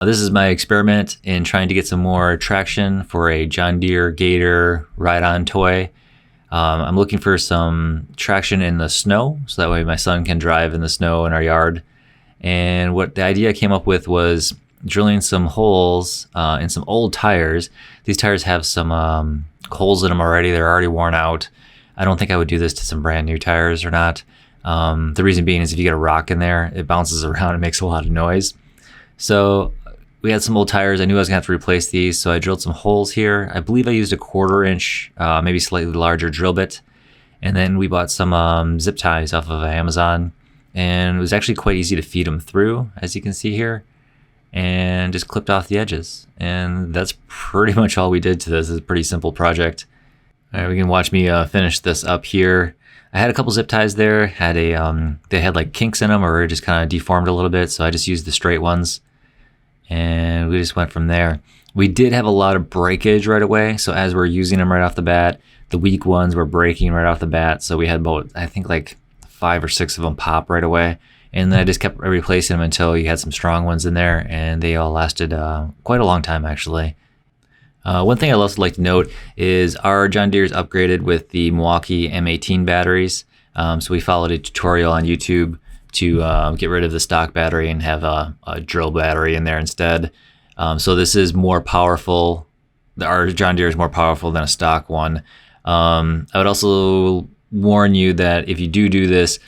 This is my experiment in trying to get some more traction for a John Deere Gater ride-on toy. I'm looking for some traction in the snow, so that way my son can drive in the snow in our yard. And what the idea I came up with was drilling some holes in some old tires. These tires have some holes in them already. They're already worn out. I don't think I would do this to some brand new tires or not. The reason being is if you get a rock in there, it bounces around and makes a lot of noise. So we had some old tires. I knew I was gonna have to replace these, so I drilled some holes here. I believe I used a 1/4 inch, maybe slightly larger drill bit. And then we bought some zip ties off of Amazon. And it was actually quite easy to feed them through, as you can see here. And just clipped off the edges. And that's pretty much all we did to this. It's a pretty simple project. All right, we can watch me finish this up here. I had a couple zip ties there. Had they had like kinks in them or just kind of deformed a little bit, so I just used the straight ones. And we just went from there. We did have a lot of breakage right away, so as we're using them right off the bat, the weak ones were breaking right off the bat, so we had about, I think, like 5 or 6 of them pop right away. And then I just kept replacing them until you had some strong ones in there, and they all lasted quite a long time, actually. One thing I'd also like to note is our John Deere's upgraded with the Milwaukee M18 batteries. So we followed a tutorial on YouTube to get rid of the stock battery and have a drill battery in there instead. So this is more powerful. Our John Deere is more powerful than a stock one. I would also warn you that if you do this,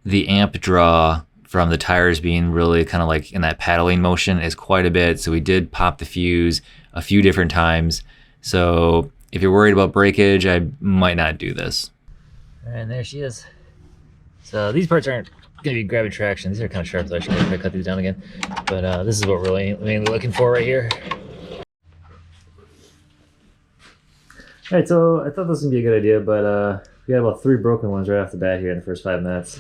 the amp draw from the tires being really kind of like in that paddling motion is quite a bit. So we did pop the fuse a few different times. So if you're worried about breakage, I might not do this. And there she is. So these parts aren't gonna be grabbing traction. These are kind of sharp, so I should probably cut these down again. But this is what we're mainly looking for right here. All right, so I thought this would be a good idea, but we got about 3 broken ones right off the bat here in the first 5 minutes.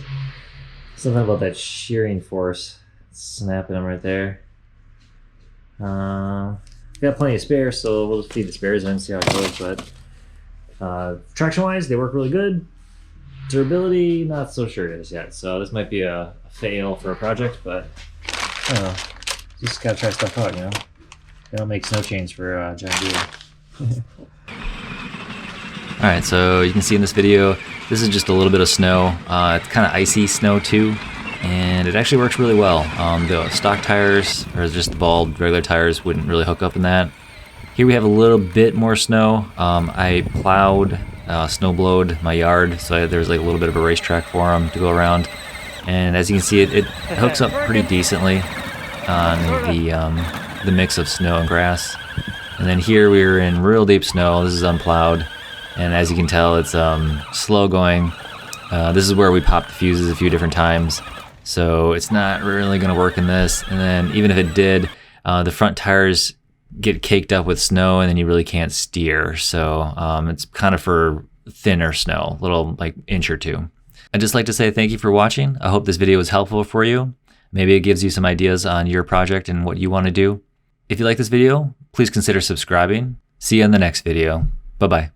Something about that shearing force snapping them right there. Got plenty of spares, so we'll just feed the spares in and see how it goes. But traction-wise, they work really good. Durability, not so sure just yet. So this might be a fail for a project, but I don't know. Just gotta try stuff out, you know. They don't make snow chains for John Deere. All right, so you can see in this video, this is just a little bit of snow. It's kind of icy snow too, and it actually works really well. The stock tires, or just the bald regular tires, wouldn't really hook up in that. Here we have a little bit more snow. I plowed, snow-blowed my yard, so there's like a little bit of a racetrack for them to go around. And as you can see, it hooks up pretty decently on the mix of snow and grass. And then here we're in real deep snow. This is unplowed. And as you can tell, it's slow going. This is where we popped the fuses a few different times. So it's not really gonna work in this. And then even if it did, the front tires get caked up with snow and then you really can't steer. So it's kind of for thinner snow, little like inch or 2. I'd just like to say thank you for watching. I hope this video was helpful for you. Maybe it gives you some ideas on your project and what you wanna do. If you like this video, please consider subscribing. See you in the next video. Bye-bye.